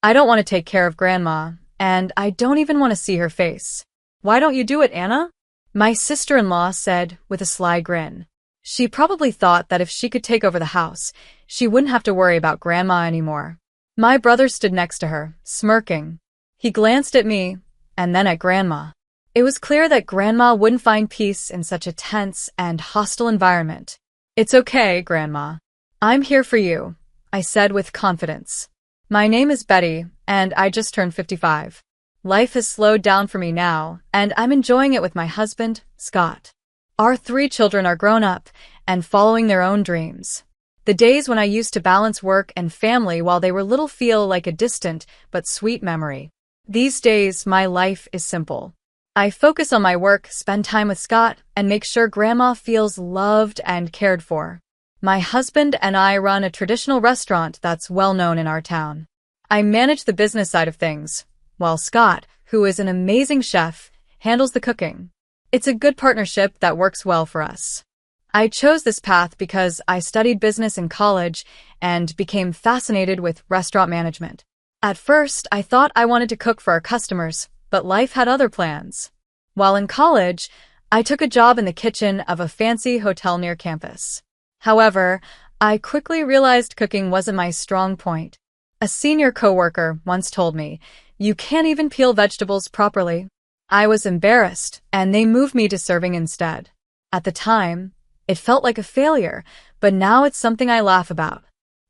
I don't want to take care of Grandma, and I don't even want to see her face. Why don't you do it, Anna? My sister-in-law said with a sly grin. She probably thought that if she could take over the house, she wouldn't have to worry about Grandma anymore. My brother stood next to her, smirking. He glanced at me, and then at Grandma. It was clear that Grandma wouldn't find peace in such a tense and hostile environment. It's okay, Grandma. I'm here for you, I said with confidence. My name is Betty, and I just turned 55. Life has slowed down for me now, and I'm enjoying it with my husband, Scott. Our 3 children are grown up and following their own dreams. The days when I used to balance work and family while they were little feel like a distant but sweet memory. These days, my life is simple. I focus on my work, spend time with Scott, and make sure Grandma feels loved and cared for. My husband and I run a traditional restaurant that's well known in our town. I manage the business side of things, while Scott, who is an amazing chef, handles the cooking. It's a good partnership that works well for us. I chose this path because I studied business in college and became fascinated with restaurant management. At first, I thought I wanted to cook for our customers, but life had other plans. While in college, I took a job in the kitchen of a fancy hotel near campus. However, I quickly realized cooking wasn't my strong point. A senior coworker once told me, "You can't even peel vegetables properly." I was embarrassed, and they moved me to serving instead. At the time, it felt like a failure, but now it's something I laugh about.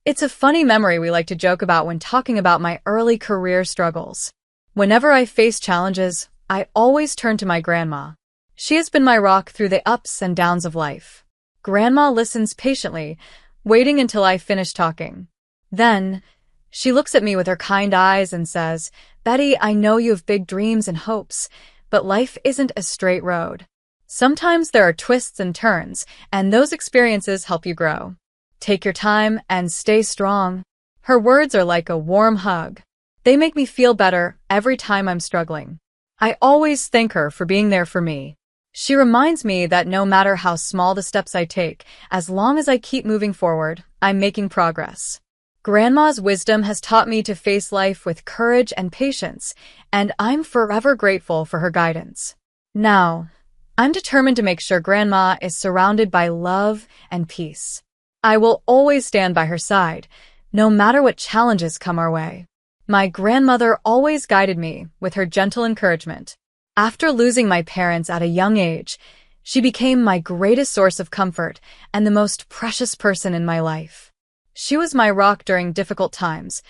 It's a funny memory we like to joke about when talking about my early career struggles. Whenever I face challenges, I always turn to my grandma. She has been my rock through the ups and downs of life. Grandma listens patiently, waiting until I finish talking. Then, she looks at me with her kind eyes and says, "Betty, I know you have big dreams and hopes, but life isn't a straight road. Sometimes there are twists and turns, and those experiences help you grow. Take your time and stay strong." Her words are like a warm hug. They make me feel better every time I'm struggling. I always thank her for being there for me. She reminds me that no matter how small the steps I take, as long as I keep moving forward, I'm making progress. Grandma's wisdom has taught me to face life with courage and patience, and I'm forever grateful for her guidance. Now, I'm determined to make sure Grandma is surrounded by love and peace. I will always stand by her side, no matter what challenges come our way. My grandmother always guided me with her gentle encouragement. After losing my parents at a young age, she became my greatest source of comfort and the most precious person in my life. She was my rock during difficult times,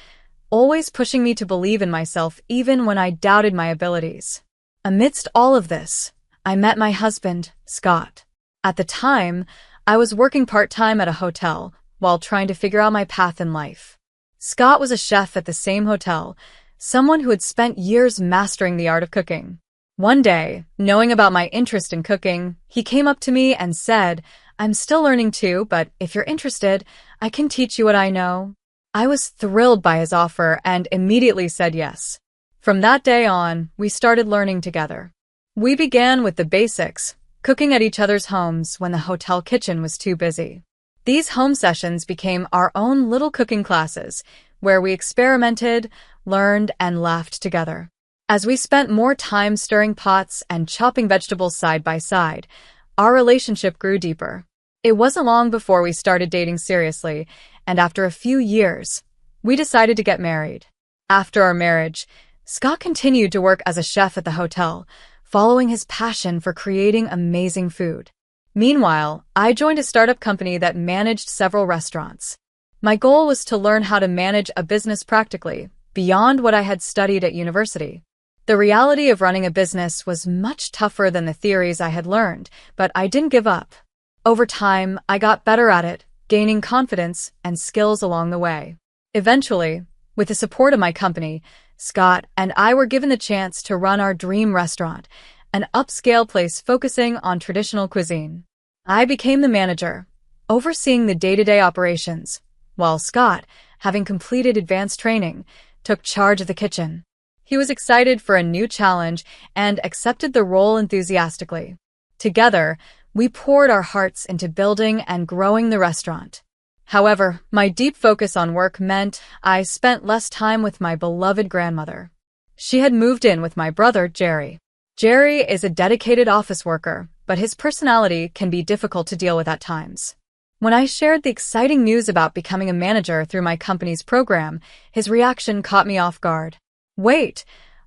always pushing me to believe in myself even when I doubted my abilities. Amidst all of this, I met my husband, Scott. At the time, I was working part-time at a hotel while trying to figure out my path in life. Scott was a chef at the same hotel, someone who had spent years mastering the art of cooking. One day, knowing about my interest in cooking, he came up to me and said, "I'm still learning too, but if you're interested, I can teach you what I know." I was thrilled by his offer and immediately said yes. From that day on, we started learning together. We began with the basics, cooking at each other's homes when the hotel kitchen was too busy. These home sessions became our own little cooking classes, where we experimented, learned, and laughed together. As we spent more time stirring pots and chopping vegetables side by side, our relationship grew deeper. It wasn't long before we started dating seriously, and after a few years, we decided to get married. After our marriage, Scott continued to work as a chef at the hotel, following his passion for creating amazing food. Meanwhile, I joined a startup company that managed several restaurants. My goal was to learn how to manage a business practically, beyond what I had studied at university. The reality of running a business was much tougher than the theories I had learned, but I didn't give up. Over time, I got better at it, gaining confidence and skills along the way. Eventually, with the support of my company, Scott and I were given the chance to run our dream restaurant, an upscale place focusing on traditional cuisine. I became the manager, overseeing the day-to-day operations, while Scott, having completed advanced training, took charge of the kitchen. He was excited for a new challenge and accepted the role enthusiastically. Together, we poured our hearts into building and growing the restaurant. However, my deep focus on work meant I spent less time with my beloved grandmother. She had moved in with my brother, Jerry. Jerry is a dedicated office worker, but his personality can be difficult to deal with at times. When I shared the exciting news about becoming a manager through my company's program, his reaction caught me off guard. "Wait,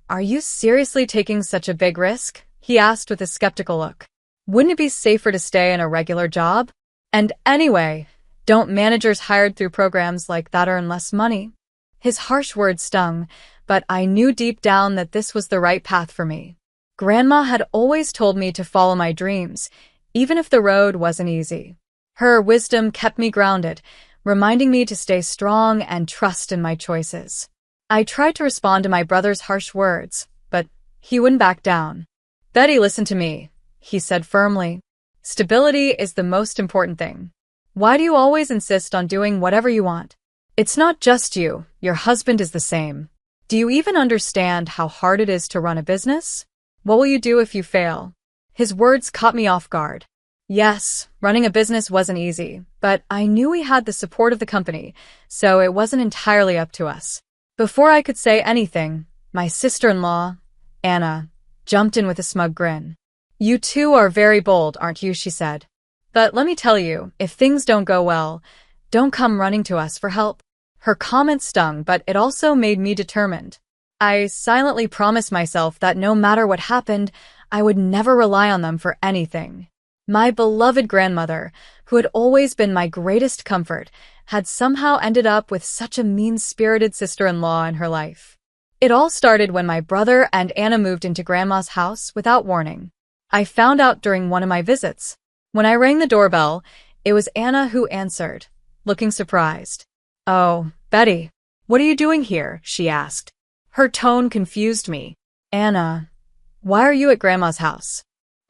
are you seriously taking such a big risk?" he asked with a skeptical look. "Wouldn't it be safer to stay in a regular job? And anyway, don't managers hired through programs like that earn less money?" His harsh words stung, but I knew deep down that this was the right path for me. Grandma had always told me to follow my dreams, even if the road wasn't easy. Her wisdom kept me grounded, reminding me to stay strong and trust in my choices. I tried to respond to my brother's harsh words, but he wouldn't back down. "Betty, listen to me," he said firmly. "Stability is the most important thing. Why do you always insist on doing whatever you want? It's not just you, your husband is the same. Do you even understand how hard it is to run a business? What will you do if you fail?" His words caught me off guard. Yes, running a business wasn't easy, but I knew we had the support of the company, so it wasn't entirely up to us. Before I could say anything, my sister-in-law, Anna, jumped in with a smug grin. "You two are very bold, aren't you?" she said. "But let me tell you, if things don't go well, don't come running to us for help." Her comment stung, but it also made me determined. I silently promised myself that no matter what happened, I would never rely on them for anything. My beloved grandmother, who had always been my greatest comfort, had somehow ended up with such a mean-spirited sister-in-law in her life. It all started when my brother and Anna moved into Grandma's house without warning. I found out during one of my visits. When I rang the doorbell, it was Anna who answered, looking surprised. "Oh, Betty, what are you doing here?" she asked. Her tone confused me. "Anna, why are you at Grandma's house?"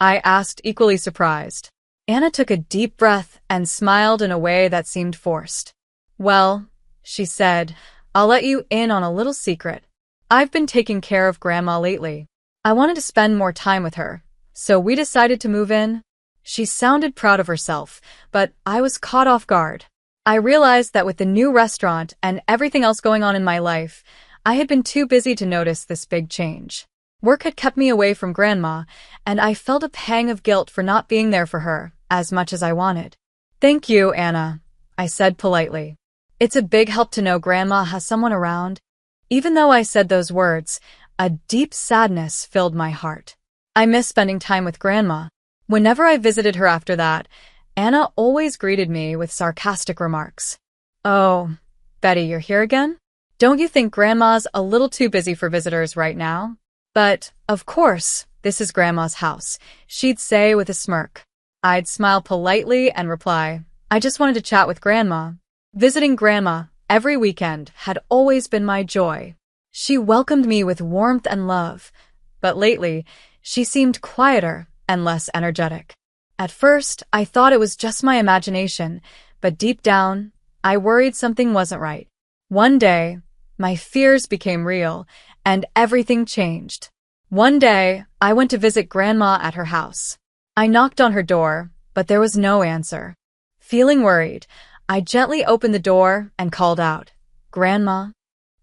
I asked, equally surprised. Anna took a deep breath and smiled in a way that seemed forced. "Well," she said, "I'll let you in on a little secret. I've been taking care of Grandma lately. I wanted to spend more time with her, so we decided to move in." She sounded proud of herself, but I was caught off guard. I realized that with the new restaurant and everything else going on in my life, I had been too busy to notice this big change. Work had kept me away from Grandma, and I felt a pang of guilt for not being there for her as much as I wanted. "Thank you, Anna," I said politely. "It's a big help to know Grandma has someone around." Even though I said those words, a deep sadness filled my heart. I missed spending time with Grandma. Whenever I visited her after that, Anna always greeted me with sarcastic remarks. "Oh, Betty, you're here again? Don't you think Grandma's a little too busy for visitors right now?" "But, of course, this is Grandma's house," she'd say with a smirk. I'd smile politely and reply, "I just wanted to chat with Grandma." Visiting Grandma every weekend had always been my joy. She welcomed me with warmth and love, but lately, she seemed quieter and less energetic. At first, I thought it was just my imagination, but deep down, I worried something wasn't right. One day, my fears became real, and everything changed. One day, I went to visit Grandma at her house. I knocked on her door, but there was no answer. Feeling worried, I gently opened the door and called out, "Grandma."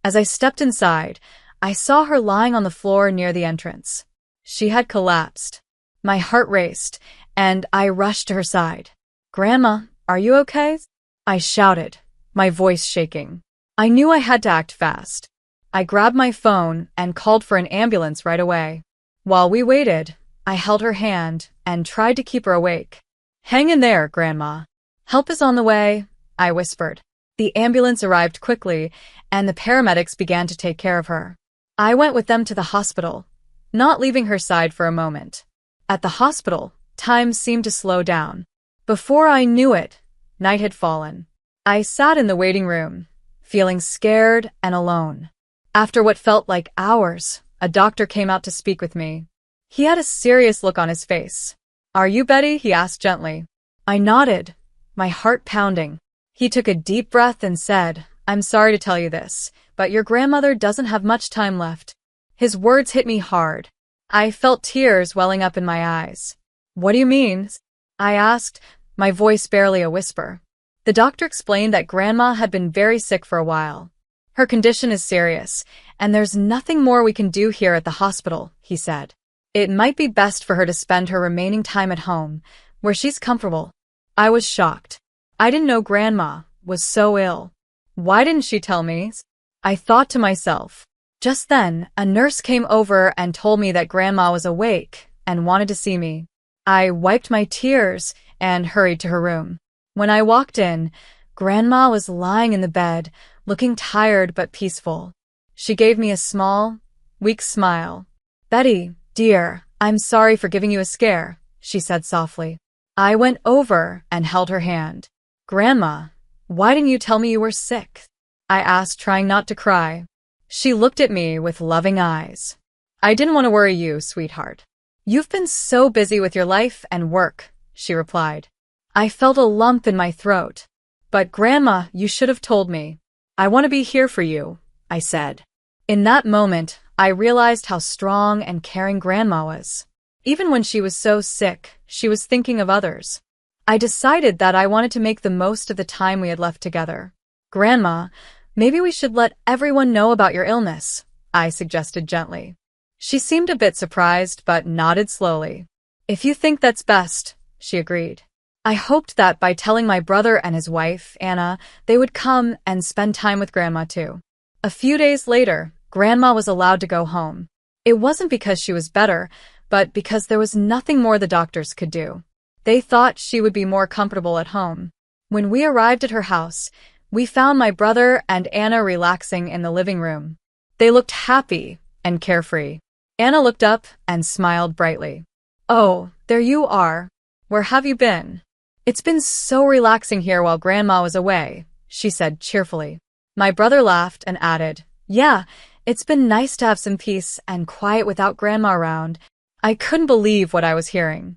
As I stepped inside, I saw her lying on the floor near the entrance. She had collapsed. My heart raced, and I rushed to her side. "Grandma, are you okay?" I shouted, my voice shaking. I knew I had to act fast. I grabbed my phone and called for an ambulance right away. While we waited, I held her hand and tried to keep her awake. "Hang in there, Grandma. Help is on the way," I whispered. The ambulance arrived quickly, and the paramedics began to take care of her. I went with them to the hospital, not leaving her side for a moment. At the hospital, time seemed to slow down. Before I knew it, night had fallen. I sat in the waiting room, feeling scared and alone. After what felt like hours, a doctor came out to speak with me. He had a serious look on his face. "Are you Betty?" he asked gently. I nodded, my heart pounding. He took a deep breath and said, "I'm sorry to tell you this, but your grandmother doesn't have much time left." His words hit me hard. I felt tears welling up in my eyes. "What do you mean?" I asked, my voice barely a whisper. The doctor explained that Grandma had been very sick for a while. Her condition is serious, and there's nothing more we can do here at the hospital, he said. It might be best for her to spend her remaining time at home, where she's comfortable. I was shocked. I didn't know Grandma was so ill. Why didn't she tell me? I thought to myself. Just then, a nurse came over and told me that Grandma was awake and wanted to see me. I wiped my tears and hurried to her room. When I walked in, Grandma was lying in the bed, looking tired but peaceful. She gave me a small, weak smile. "Betty, dear, I'm sorry for giving you a scare," she said softly. I went over and held her hand. "Grandma, why didn't you tell me you were sick?" I asked, trying not to cry. She looked at me with loving eyes. "I didn't want to worry you, sweetheart. You've been so busy with your life and work," she replied. I felt a lump in my throat. "But Grandma, you should have told me. I want to be here for you," I said. In that moment, I realized how strong and caring Grandma was. Even when she was so sick, she was thinking of others. I decided that I wanted to make the most of the time we had left together. "Grandma, maybe we should let everyone know about your illness," I suggested gently. She seemed a bit surprised but nodded slowly. "If you think that's best," she agreed. I hoped that by telling my brother and his wife, Anna, they would come and spend time with Grandma too. A few days later, Grandma was allowed to go home. It wasn't because she was better, but because there was nothing more the doctors could do. They thought she would be more comfortable at home. When we arrived at her house, we found my brother and Anna relaxing in the living room. They looked happy and carefree. Anna looked up and smiled brightly. "Oh, there you are. Where have you been?" "It's been so relaxing here while Grandma was away," she said cheerfully. My brother laughed and added, "Yeah, it's been nice to have some peace and quiet without Grandma around." I couldn't believe what I was hearing.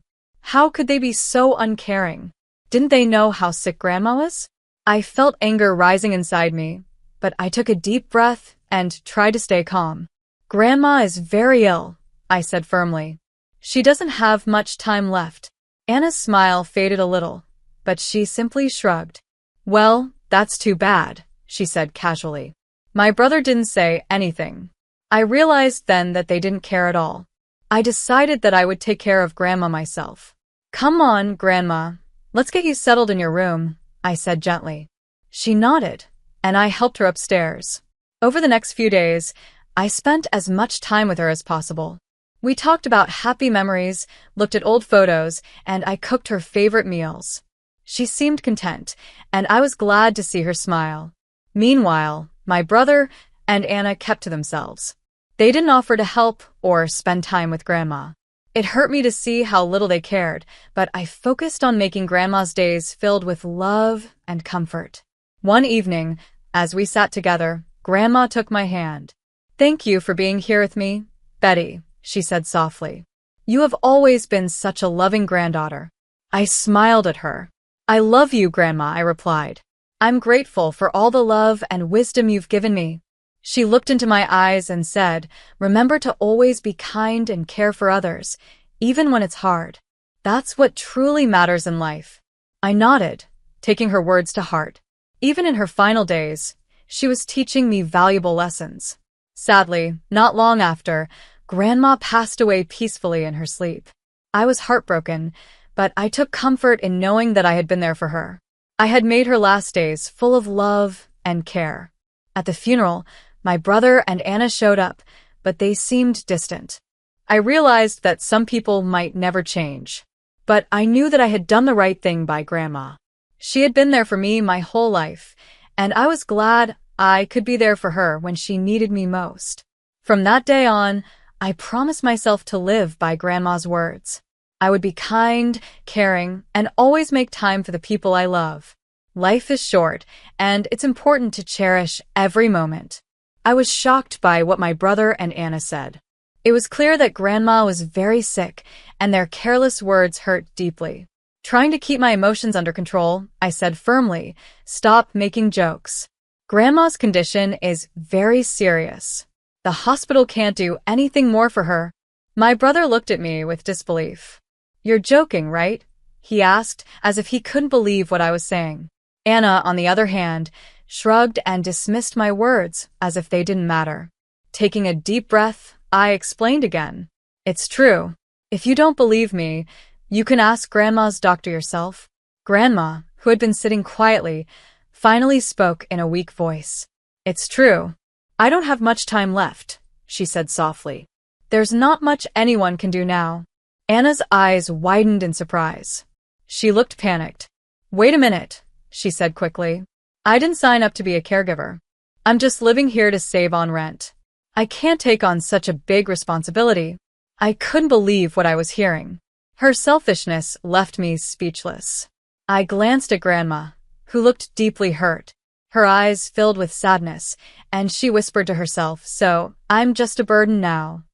How could they be so uncaring? Didn't they know how sick Grandma was? I felt anger rising inside me, but I took a deep breath and tried to stay calm. "Grandma is very ill," I said firmly. "She doesn't have much time left." Anna's smile faded a little, but she simply shrugged. "Well, that's too bad," she said casually. My brother didn't say anything. I realized then that they didn't care at all. I decided that I would take care of Grandma myself. "Come on, Grandma. Let's get you settled in your room," I said gently. She nodded, and I helped her upstairs. Over the next few days, I spent as much time with her as possible. We talked about happy memories, looked at old photos, and I cooked her favorite meals. She seemed content, and I was glad to see her smile. Meanwhile, my brother and Anna kept to themselves. They didn't offer to help or spend time with Grandma. It hurt me to see how little they cared, but I focused on making Grandma's days filled with love and comfort. One evening, as we sat together, Grandma took my hand. "Thank you for being here with me, Betty," she said softly. "You have always been such a loving granddaughter." I smiled at her. "I love you, Grandma," I replied. "I'm grateful for all the love and wisdom you've given me." She looked into my eyes and said, "Remember to always be kind and care for others, even when it's hard. That's what truly matters in life." I nodded, taking her words to heart. Even in her final days, she was teaching me valuable lessons. Sadly, not long after, Grandma passed away peacefully in her sleep. I was heartbroken, but I took comfort in knowing that I had been there for her. I had made her last days full of love and care. At the funeral, my brother and Anna showed up, but they seemed distant. I realized that some people might never change. But I knew that I had done the right thing by Grandma. She had been there for me my whole life, and I was glad I could be there for her when she needed me most. From that day on, I promised myself to live by Grandma's words. I would be kind, caring, and always make time for the people I love. Life is short, and it's important to cherish every moment. I was shocked by what my brother and Anna said. It was clear that Grandma was very sick, and their careless words hurt deeply. Trying to keep my emotions under control, I said firmly, "Stop making jokes. Grandma's condition is very serious. The hospital can't do anything more for her." My brother looked at me with disbelief. "You're joking, right?" he asked, as if he couldn't believe what I was saying. Anna, on the other hand, shrugged and dismissed my words as if they didn't matter. Taking a deep breath, I explained again. It's true. If you don't believe me, you can ask Grandma's doctor yourself. Grandma, who had been sitting quietly, finally spoke in a weak voice. It's true. I don't have much time left, she said softly. There's not much anyone can do now. Anna's eyes widened in surprise. She looked panicked. Wait a minute, she said quickly. I didn't sign up to be a caregiver. I'm just living here to save on rent. I can't take on such a big responsibility. I couldn't believe what I was hearing. Her selfishness left me speechless. I glanced at Grandma, who looked deeply hurt. Her eyes filled with sadness, and she whispered to herself, so I'm just a burden now.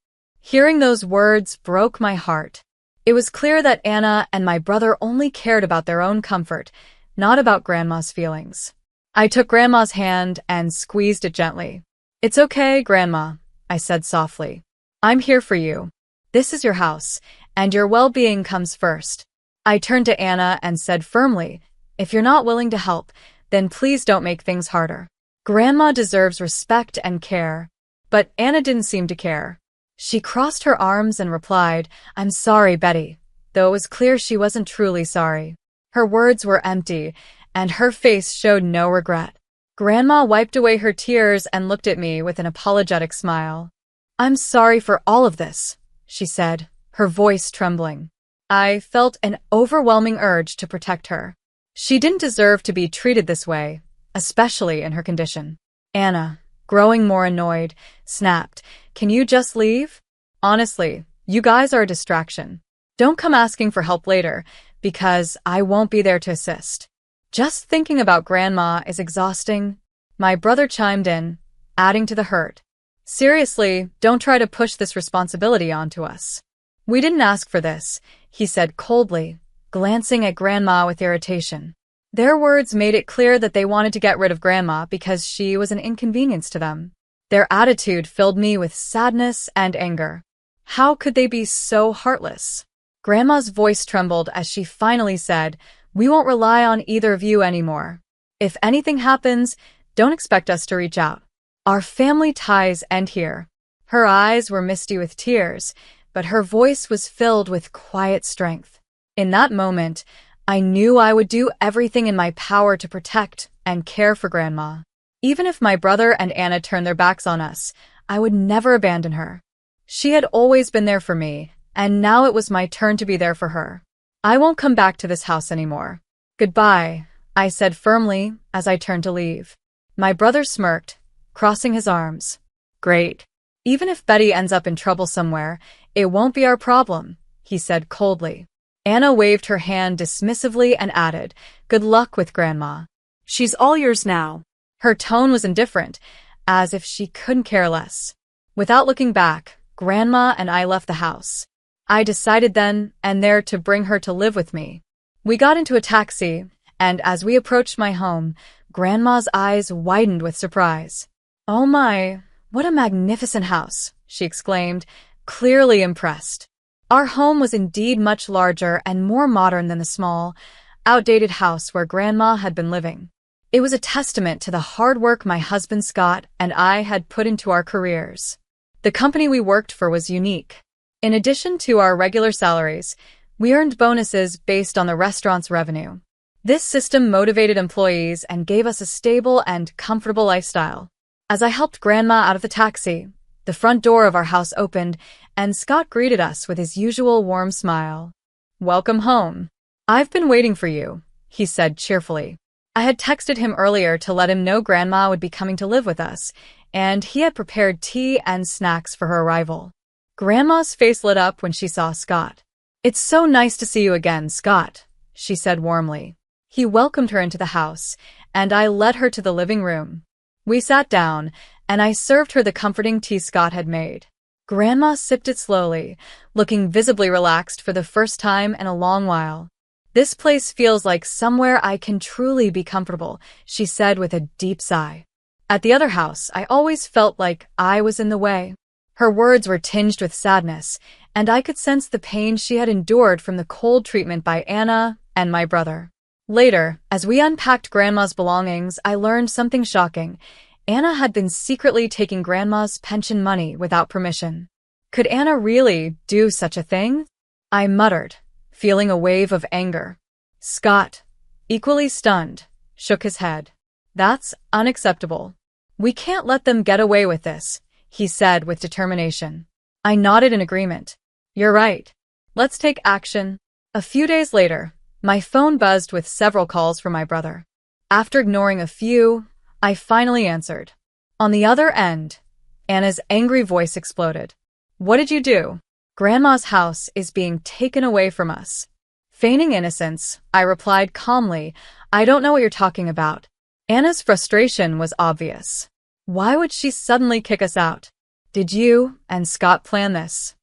Hearing those words broke my heart. It was clear that Anna and my brother only cared about their own comfort, not about Grandma's feelings. I took Grandma's hand and squeezed it gently. It's okay, Grandma, I said softly. I'm here for you. This is your house, and your well-being comes first. I turned to Anna and said firmly, if you're not willing to help, then please don't make things harder. Grandma deserves respect and care. But Anna didn't seem to care. She crossed her arms and replied, I'm sorry, Betty, though it was clear she wasn't truly sorry. Her words were empty, and her face showed no regret. Grandma wiped away her tears and looked at me with an apologetic smile. I'm sorry for all of this, she said, her voice trembling. I felt an overwhelming urge to protect her. She didn't deserve to be treated this way, especially in her condition. Anna, growing more annoyed, snapped, Can you just leave? Honestly, you guys are a distraction. Don't come asking for help later, because I won't be there to assist. Just thinking about Grandma is exhausting. My brother chimed in, adding to the hurt. Seriously, don't try to push this responsibility onto us. We didn't ask for this, he said coldly, glancing at Grandma with irritation. Their words made it clear that they wanted to get rid of Grandma because she was an inconvenience to them. Their attitude filled me with sadness and anger. How could they be so heartless? Grandma's voice trembled as she finally said, We won't rely on either of you anymore. If anything happens, don't expect us to reach out. Our family ties end here. Her eyes were misty with tears, but her voice was filled with quiet strength. In that moment, I knew I would do everything in my power to protect and care for Grandma. Even if my brother and Anna turned their backs on us, I would never abandon her. She had always been there for me, and now it was my turn to be there for her. I won't come back to this house anymore. Goodbye, I said firmly as I turned to leave. My brother smirked, crossing his arms. Great. Even if Betty ends up in trouble somewhere, it won't be our problem, he said coldly. Anna waved her hand dismissively and added, Good luck with Grandma. She's all yours now. Her tone was indifferent, as if she couldn't care less. Without looking back, Grandma and I left the house. I decided then and there to bring her to live with me. We got into a taxi, and as we approached my home, Grandma's eyes widened with surprise. Oh my, what a magnificent house, she exclaimed, clearly impressed. Our home was indeed much larger and more modern than the small, outdated house where Grandma had been living. It was a testament to the hard work my husband Scott and I had put into our careers. The company we worked for was unique. In addition to our regular salaries, we earned bonuses based on the restaurant's revenue. This system motivated employees and gave us a stable and comfortable lifestyle. As I helped Grandma out of the taxi, the front door of our house opened, and Scott greeted us with his usual warm smile. Welcome home. I've been waiting for you, he said cheerfully. I had texted him earlier to let him know Grandma would be coming to live with us, and he had prepared tea and snacks for her arrival. Grandma's face lit up when she saw Scott. It's so nice to see you again, Scott, she said warmly. He welcomed her into the house, and I led her to the living room. We sat down, and I served her the comforting tea Scott had made. Grandma sipped it slowly, looking visibly relaxed for the first time in a long while. This place feels like somewhere I can truly be comfortable, she said with a deep sigh. At the other house, I always felt like I was in the way. Her words were tinged with sadness, and I could sense the pain she had endured from the cold treatment by Anna and my brother. Later, as we unpacked Grandma's belongings, I learned something shocking. Anna had been secretly taking Grandma's pension money without permission. Could Anna really do such a thing? I muttered, feeling a wave of anger. Scott, equally stunned, shook his head. That's unacceptable. We can't let them get away with this, he said with determination. I nodded in agreement. You're right. Let's take action. A few days later, my phone buzzed with several calls from my brother. After ignoring a few, I finally answered. On the other end, Anna's angry voice exploded. What did you do? Grandma's house is being taken away from us. Feigning innocence, I replied calmly, I don't know what you're talking about. Anna's frustration was obvious. Why would she suddenly kick us out? Did you and Scott plan this?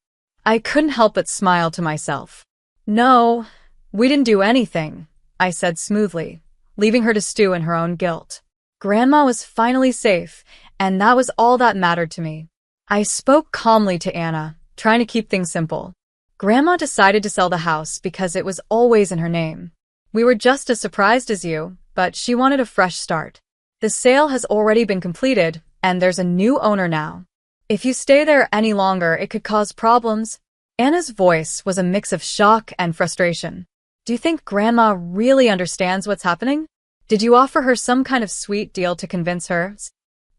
I couldn't help but smile to myself. No, we didn't do anything, I said smoothly, leaving her to stew in her own guilt. Grandma was finally safe, and that was all that mattered to me. I spoke calmly to Anna, trying to keep things simple. Grandma decided to sell the house because it was always in her name. We were just as surprised as you, but she wanted a fresh start. The sale has already been completed, and there's a new owner now. If you stay there any longer, it could cause problems. Anna's voice was a mix of shock and frustration. Do you think Grandma really understands what's happening? Did you offer her some kind of sweet deal to convince her?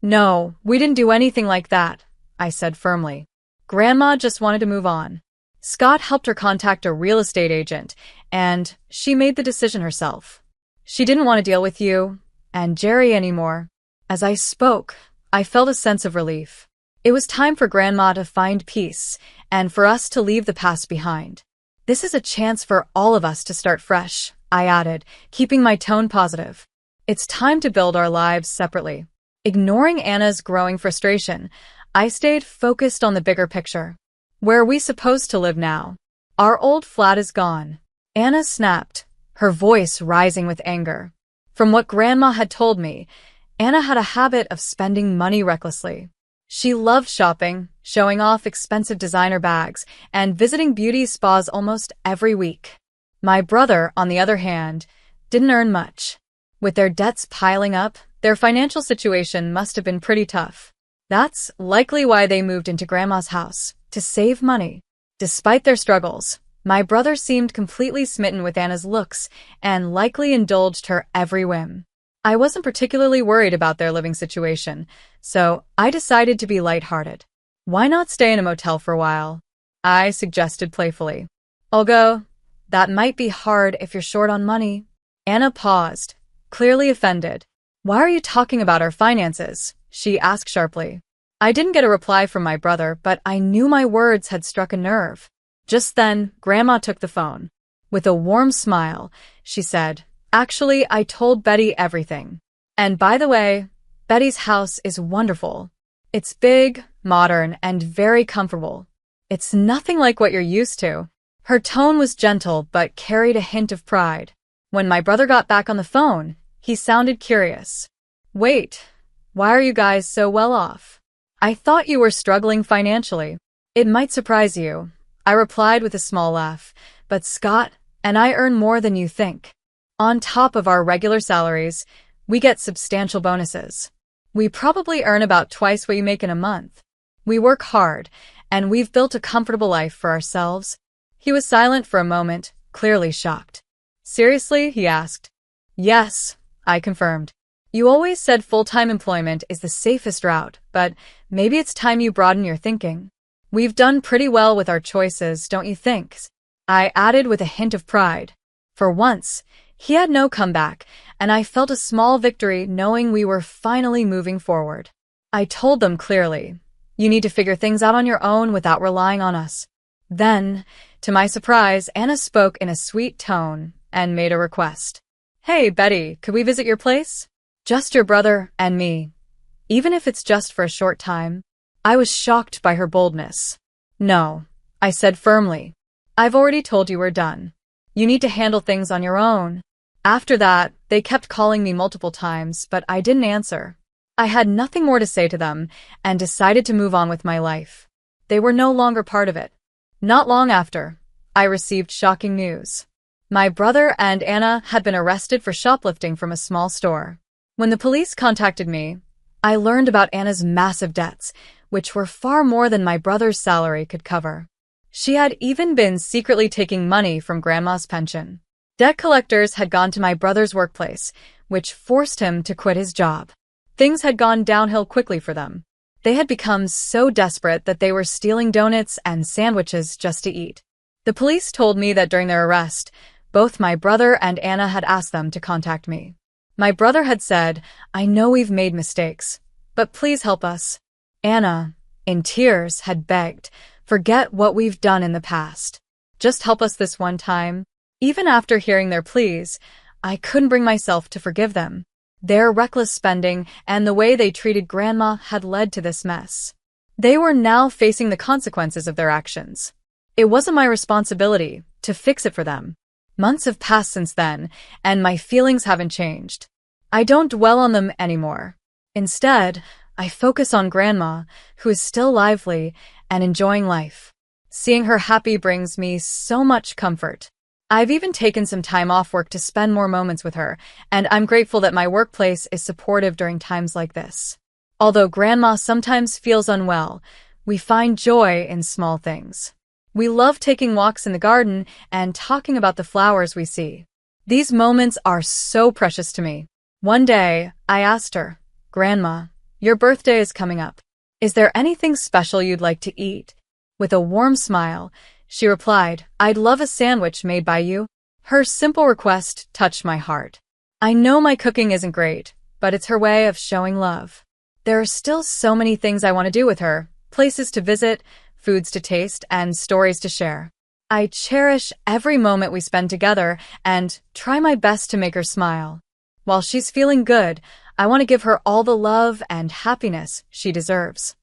No, we didn't do anything like that, I said firmly. Grandma just wanted to move on. Scott helped her contact a real estate agent, and she made the decision herself. She didn't want to deal with you and Jerry anymore. As I spoke, I felt a sense of relief. It was time for Grandma to find peace and for us to leave the past behind. This is a chance for all of us to start fresh, I added, keeping my tone positive. It's time to build our lives separately. Ignoring Anna's growing frustration, I stayed focused on the bigger picture. Where are we supposed to live now? Our old flat is gone. Anna snapped, her voice rising with anger. From what Grandma had told me, Anna had a habit of spending money recklessly. She loved shopping, showing off expensive designer bags, and visiting beauty spas almost every week. My brother, on the other hand, didn't earn much. With their debts piling up, their financial situation must have been pretty tough. That's likely why they moved into Grandma's house, to save money. Despite their struggles, my brother seemed completely smitten with Anna's looks and likely indulged her every whim. I wasn't particularly worried about their living situation, so I decided to be lighthearted. Why not stay in a motel for a while? I suggested playfully. Although, that might be hard if you're short on money. Anna paused, clearly offended. Why are you talking about our finances? She asked sharply. I didn't get a reply from my brother, but I knew my words had struck a nerve. Just then, Grandma took the phone. With a warm smile, she said, Actually, I told Betty everything. And by the way, Betty's house is wonderful. It's big, modern, and very comfortable. It's nothing like what you're used to. Her tone was gentle but carried a hint of pride. When my brother got back on the phone, he sounded curious. Wait, why are you guys so well off? I thought you were struggling financially. It might surprise you, I replied with a small laugh, but Scott and I earn more than you think. On top of our regular salaries, we get substantial bonuses. We probably earn about twice what you make in a month. We work hard, and we've built a comfortable life for ourselves. He was silent for a moment, clearly shocked. Seriously? He asked. Yes, I confirmed. You always said full-time employment is the safest route, but maybe it's time you broaden your thinking. We've done pretty well with our choices, don't you think? I added with a hint of pride. For once, he had no comeback, and I felt a small victory knowing we were finally moving forward. I told them clearly, you need to figure things out on your own without relying on us. Then, to my surprise, Anna spoke in a sweet tone and made a request. Hey, Betty, could we visit your place? Just your brother and me. Even if it's just for a short time. I was shocked by her boldness. No, I said firmly. I've already told you we're done. You need to handle things on your own. After that, they kept calling me multiple times, but I didn't answer. I had nothing more to say to them and decided to move on with my life. They were no longer part of it. Not long after, I received shocking news. My brother and Anna had been arrested for shoplifting from a small store. When the police contacted me, I learned about Anna's massive debts, which were far more than my brother's salary could cover. She had even been secretly taking money from Grandma's pension. Debt collectors had gone to my brother's workplace, which forced him to quit his job. Things had gone downhill quickly for them. They had become so desperate that they were stealing donuts and sandwiches just to eat. The police told me that during their arrest, both my brother and Anna had asked them to contact me. My brother had said, "I know we've made mistakes, but please help us." Anna, in tears, had begged, "Forget what we've done in the past. Just help us this one time." Even after hearing their pleas, I couldn't bring myself to forgive them. Their reckless spending and the way they treated Grandma had led to this mess. They were now facing the consequences of their actions. It wasn't my responsibility to fix it for them. Months have passed since then, and my feelings haven't changed. I don't dwell on them anymore. Instead, I focus on Grandma, who is still lively and enjoying life. Seeing her happy brings me so much comfort. I've even taken some time off work to spend more moments with her, and I'm grateful that my workplace is supportive during times like this. Although Grandma sometimes feels unwell, we find joy in small things. We love taking walks in the garden and talking about the flowers we see. These moments are so precious to me. One day, I asked her, "Grandma, your birthday is coming up. Is there anything special you'd like to eat?" With a warm smile, she replied, "I'd love a sandwich made by you." Her simple request touched my heart. I know my cooking isn't great, but it's her way of showing love. There are still so many things I want to do with her, places to visit, foods to taste, and stories to share. I cherish every moment we spend together and try my best to make her smile. While she's feeling good, I want to give her all the love and happiness she deserves.